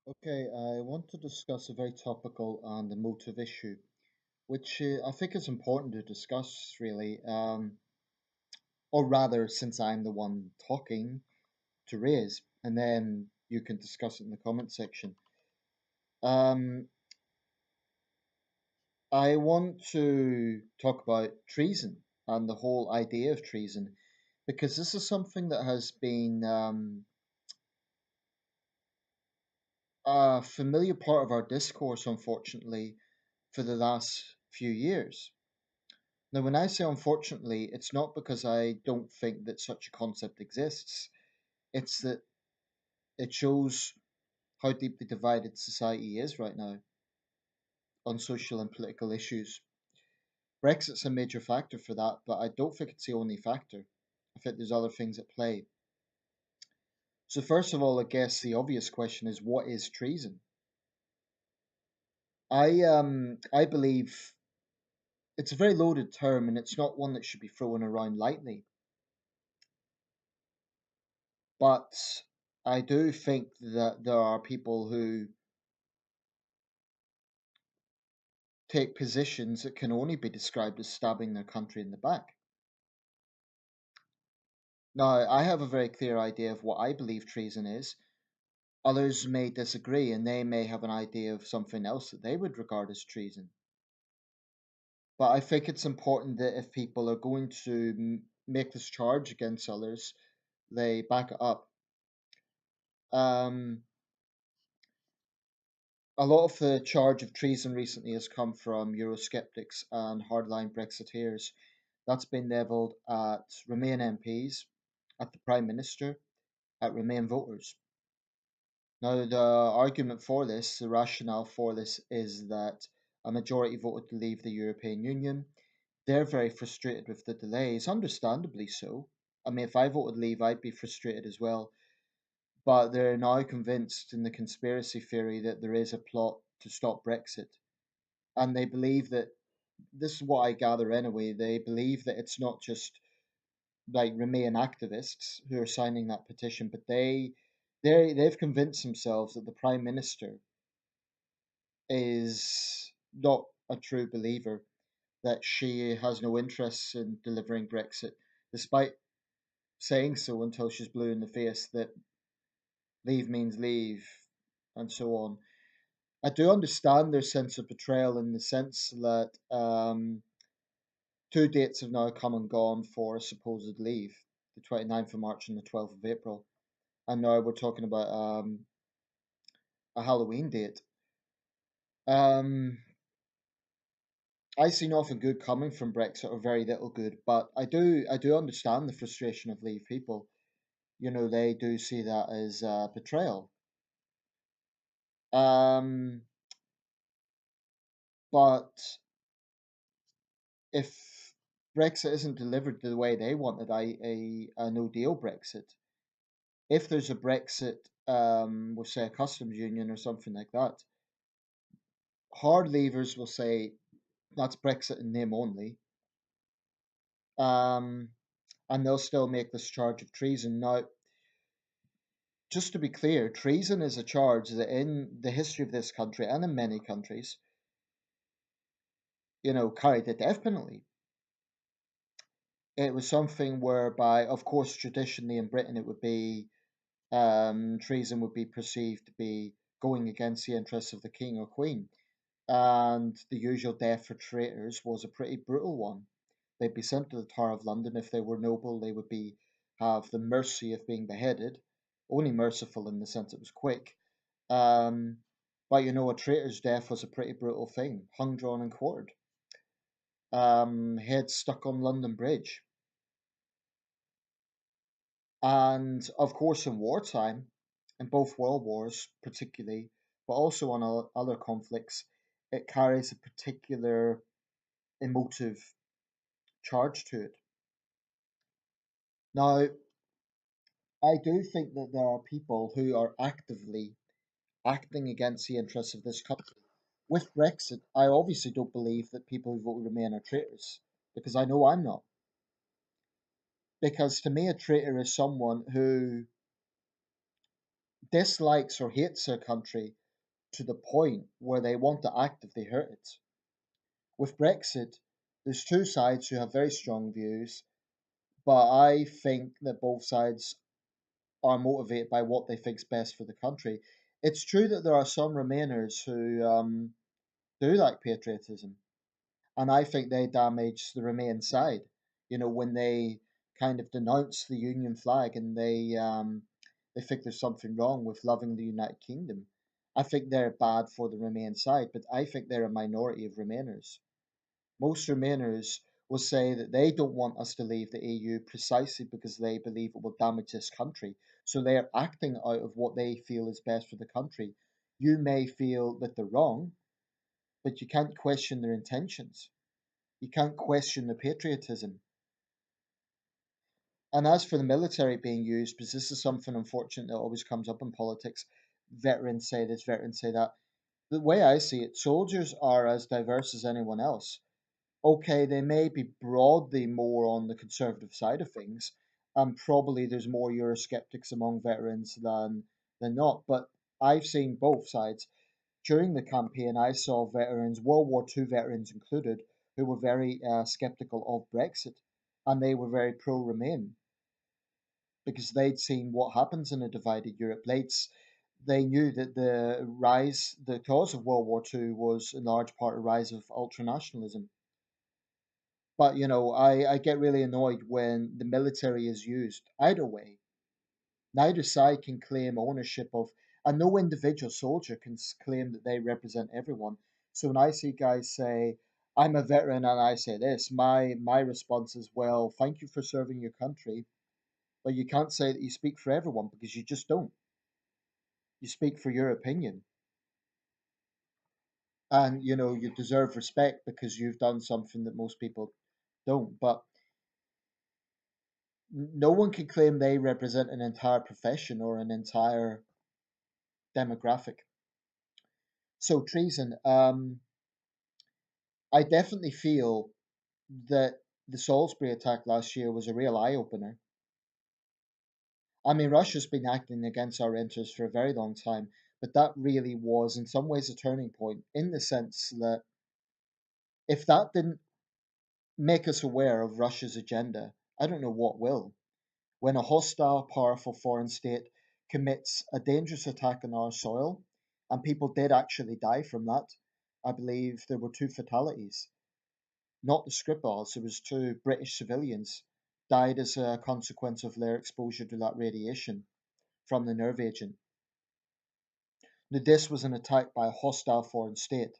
Okay, I want to discuss a very topical and emotive issue, which I think is important to discuss, really. Or rather, since I'm the one talking, to raise, and then you can discuss it in the comment section. Um, I want to talk about treason and the whole idea of treason, because this is something that has been a familiar part of our discourse, unfortunately, for the last few years. Now, when I say unfortunately, it's not because I don't think that such a concept exists. It's that it shows how deeply divided society is right now on social and political issues. Brexit's a major factor for that, but I don't think it's the only factor. I think there's other things at play. So, first of all, I guess the obvious question is, what is treason? I believe it's a very loaded term, and it's not one that should be thrown around lightly. But I do think that there are people who take positions that can only be described as stabbing their country in the back. Now, I have a very clear idea of what I believe treason is. Others may disagree and they may have an idea of something else that they would regard as treason. But I think it's important that if people are going to make this charge against others, they back it up. Um, a lot of the charge of treason recently has come from Eurosceptics and hardline Brexiteers. That's been levelled at Remain MPs, at the Prime Minister, at Remain voters. Now, the argument for this, the rationale for this, is that a majority voted to leave the European Union. They're very frustrated with the delays, understandably so. I mean, if I voted leave, I'd be frustrated as well. But they're now convinced in the conspiracy theory that there is a plot to stop Brexit. And they believe that, this is what I gather anyway, they believe that it's not just like Remain activists who are signing that petition, but they've convinced themselves that the Prime Minister is not a true believer, that she has no interest in delivering Brexit, despite saying so until she's blue in the face that leave means leave and so on. I do understand their sense of betrayal in the sense that two dates have now come and gone for a supposed leave, the 29th of March and the 12th of April. And now we're talking about a Halloween date. Um, I see nothing good coming from Brexit, or very little good, but I do understand the frustration of Leave people. You know, they do see that as betrayal. Um, but if Brexit isn't delivered the way they wanted, a no deal Brexit, if there's a Brexit, we'll say a customs union or something like that, hard leavers will say that's Brexit in name only. Um, and they'll still make this charge of treason. Now, just to be clear, treason is a charge that in the history of this country and in many countries, carried the death penalty. It was something whereby, of course, traditionally in Britain, it would be treason would be perceived to be going against the interests of the king or queen. And the usual death for traitors was a pretty brutal one. They'd be sent to the Tower of London. If they were noble, they would be have the mercy of being beheaded, only merciful in the sense it was quick. Um, but a traitor's death was a pretty brutal thing, hung, drawn, and quartered. Head stuck on London Bridge. And of course, in wartime, in both world wars, particularly, but also on other conflicts, it carries a particular emotive charge to it. Now, I do think that there are people who are actively acting against the interests of this country. With Brexit, I obviously don't believe that people who vote Remain are traitors, because I know I'm not. Because to me, a traitor is someone who dislikes or hates their country to the point where they want to actively hurt it. With Brexit, there's two sides who have very strong views, but I think that both sides are motivated by what they think is best for the country. It's true that there are some Remainers who do like patriotism, and I think they damage the Remain side. You know, when they kind of denounce the Union flag and they think there's something wrong with loving the United Kingdom. I think they're bad for the Remain side, but I think they're a minority of Remainers. Most Remainers will say that they don't want us to leave the EU precisely because they believe it will damage this country. So they are acting out of what they feel is best for the country. You may feel that they're wrong, but you can't question their intentions. You can't question the patriotism. And as for the military being used, because this is something unfortunate that always comes up in politics, veterans say this, veterans say that. The way I see it, soldiers are as diverse as anyone else. Okay, they may be broadly more on the conservative side of things, and probably there's more Eurosceptics among veterans than not. But I've seen both sides. During the campaign, I saw veterans, World War II veterans included, who were very skeptical of Brexit, and they were very pro-Remain because they'd seen what happens in a divided Europe. They knew that the cause of World War II was in large part a rise of ultranationalism. But you know, I get really annoyed when the military is used either way. Neither side can claim ownership of, and no individual soldier can claim that they represent everyone. So when I see guys say, "I'm a veteran," and I say this, my response is, "Well, thank you for serving your country, but you can't say that you speak for everyone because you just don't. You speak for your opinion, and you know you deserve respect because you've done something that most people don't." But no one can claim they represent an entire profession or an entire demographic. So treason. I definitely feel that the Salisbury attack last year was a real eye opener. I mean, Russia's been acting against our interests for a very long time, but that really was, in some ways, a turning point in the sense that if that didn't make us aware of Russia's agenda, I don't know what will. When a hostile, powerful foreign state commits a dangerous attack on our soil, and people did actually die from that. I believe there were two fatalities, not the Skripals, there was two British civilians died as a consequence of their exposure to that radiation from the nerve agent. Now, this was an attack by a hostile foreign state.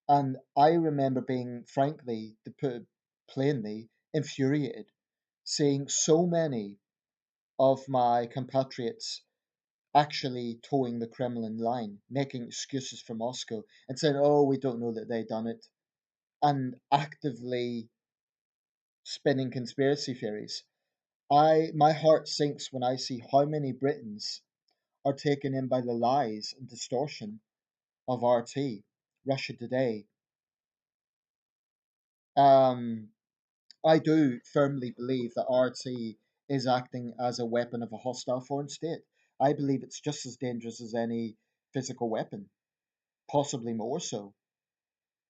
And I remember being, frankly, to put it plainly, infuriated, seeing so many of my compatriots actually towing the Kremlin line, making excuses for Moscow and saying, "Oh, we don't know that they done it," and actively spinning conspiracy theories. My heart sinks when I see how many Britons are taken in by the lies and distortion of RT, Russia Today. Um, I do firmly believe that RT is acting as a weapon of a hostile foreign state. I believe it's just as dangerous as any physical weapon, possibly more so.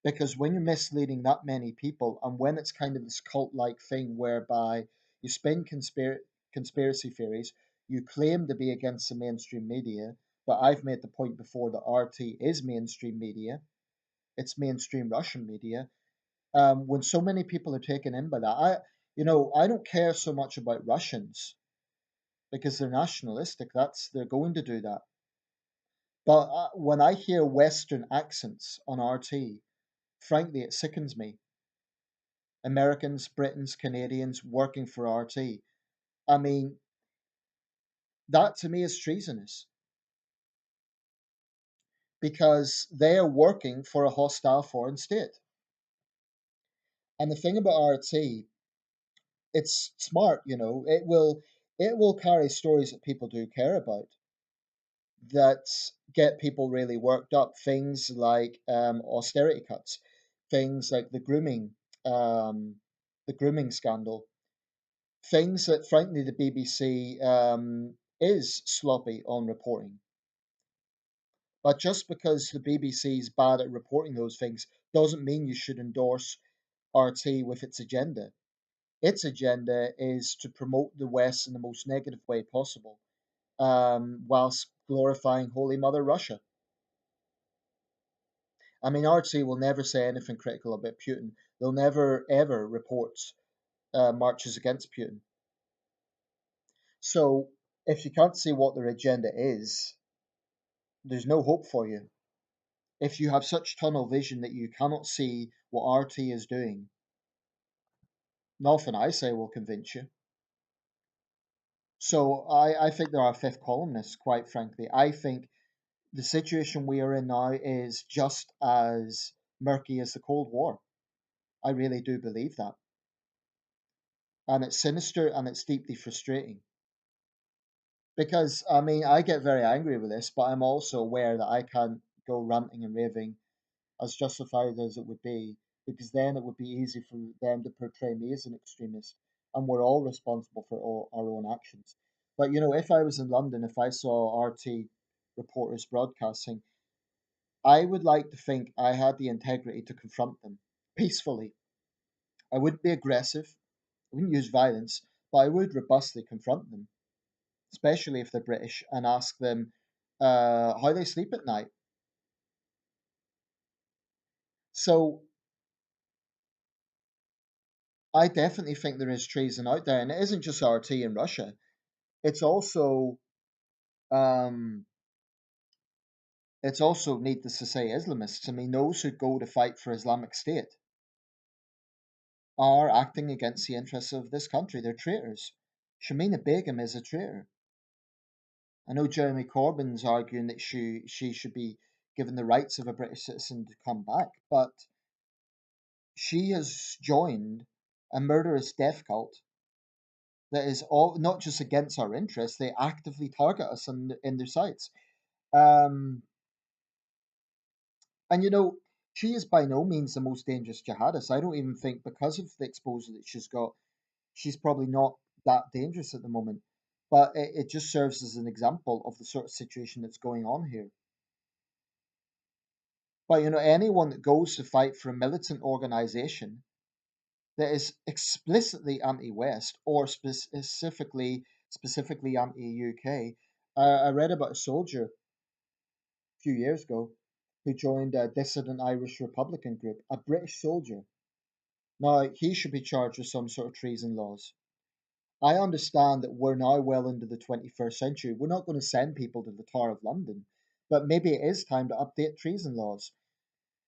Because when you're misleading that many people, and when it's kind of this cult like thing whereby you spin conspiracy theories, you claim to be against the mainstream media, but I've made the point before that RT is mainstream media, it's mainstream Russian media. When so many people are taken in by that, I don't care so much about Russians because they're nationalistic. They're going to do that. But when I hear Western accents on RT, frankly, it sickens me. Americans, Britons, Canadians working for RT. I mean, that to me is treasonous because they are working for a hostile foreign state. And the thing about RT, it's smart, it will carry stories that people do care about that get people really worked up. Things like austerity cuts, things like the grooming scandal, things that frankly the BBC is sloppy on reporting. But just because the BBC is bad at reporting those things doesn't mean you should endorse RT with its agenda. Its agenda is to promote the West in the most negative way possible, whilst glorifying Holy Mother Russia. I mean, RT will never say anything critical about Putin. They'll never ever report marches against Putin. So if you can't see what their agenda is, there's no hope for you. If you have such tunnel vision that you cannot see what RT is doing, nothing I say will convince you. So I think there are fifth columnists, quite frankly. I think the situation we are in now is just as murky as the Cold War. I really do believe that. And it's sinister and it's deeply frustrating. Because, I mean, I get very angry with this, but I'm also aware that I can't go ranting and raving as justified as it would be, because then it would be easy for them to portray me as an extremist, and we're all responsible for all our own actions. But if I was in London, if I saw RT reporters broadcasting, I would like to think I had the integrity to confront them peacefully. I wouldn't be aggressive, I wouldn't use violence, but I would robustly confront them, especially if they're British, and ask them how they sleep at night. So I definitely think there is treason out there, and it isn't just RT in Russia. It's also um, it's also needless to say Islamists. I mean, those who go to fight for Islamic State are acting against the interests of this country. They're traitors. Shamina Begum is a traitor. I know Jeremy Corbyn's arguing that she should be given the rights of a British citizen to come back, but she has joined a murderous death cult that is all not just against our interests; they actively target us in their sites. Um, and she is by no means the most dangerous jihadist. I don't even think because of the exposure that she's got, she's probably not that dangerous at the moment. But it just serves as an example of the sort of situation that's going on here. But anyone that goes to fight for a militant organization that is explicitly anti-West or specifically anti-UK. I read about a soldier a few years ago who joined a dissident Irish Republican group, a British soldier. Now he should be charged with some sort of treason laws. I understand that we're now well into the 21st century. We're not going to send people to the Tower of London, but maybe it is time to update treason laws.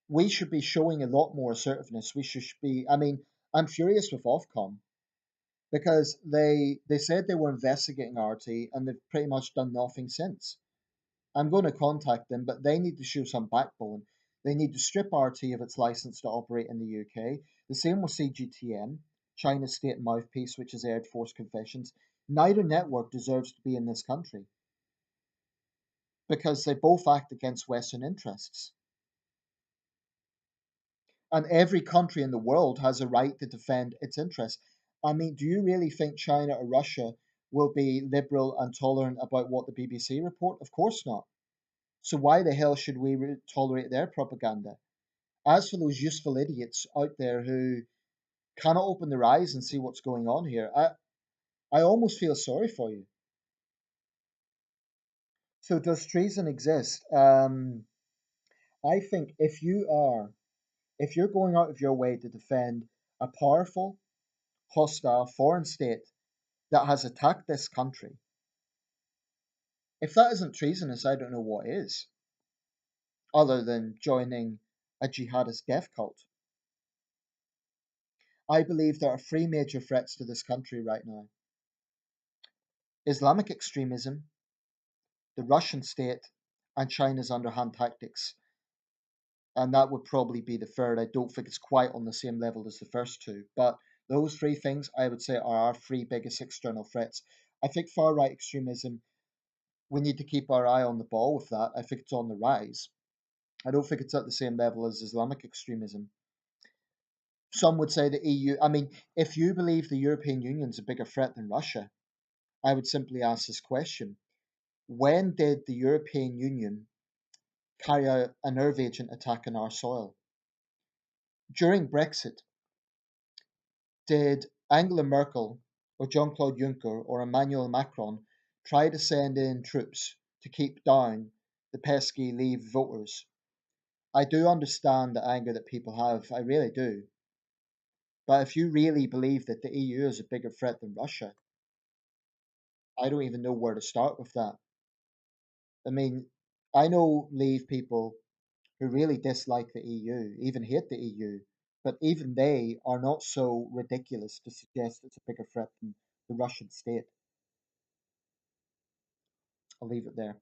We should be showing a lot more assertiveness. We should be. I mean, I'm furious with Ofcom because they said they were investigating RT and they've pretty much done nothing since. I'm going to contact them, but they need to show some backbone. They need to strip RT of its license to operate in the UK. The same with CGTN, China's state mouthpiece, which has aired forced confessions. Neither network deserves to be in this country because they both act against Western interests. And every country in the world has a right to defend its interests. I mean, do you really think China or Russia will be liberal and tolerant about what the BBC report? Of course not. So why the hell should we tolerate their propaganda? As for those useful idiots out there who cannot open their eyes and see what's going on here, I almost feel sorry for you. So does treason exist? I think if you're going out of your way to defend a powerful, hostile foreign state that has attacked this country, if that isn't treasonous, I don't know what is, other than joining a jihadist death cult. I believe there are three major threats to this country right now: Islamic extremism, the Russian state, and China's underhand tactics. And that would probably be the third. I don't think it's quite on the same level as the first two. But those three things, I would say, are our three biggest external threats. I think far right extremism, we need to keep our eye on the ball with that. I think it's on the rise. I don't think it's at the same level as Islamic extremism. Some would say the EU. I mean, if you believe the European Union's a bigger threat than Russia, I would simply ask this question: when did the European Union carry out a nerve agent attack on our soil? During Brexit, did Angela Merkel or Jean Claude Juncker or Emmanuel Macron try to send in troops to keep down the pesky Leave voters? I do understand the anger that people have, I really do. But if you really believe that the EU is a bigger threat than Russia, I don't even know where to start with that. I mean, I know Leave people who really dislike the EU, even hate the EU, but even they are not so ridiculous to suggest it's a bigger threat than the Russian state. I'll leave it there.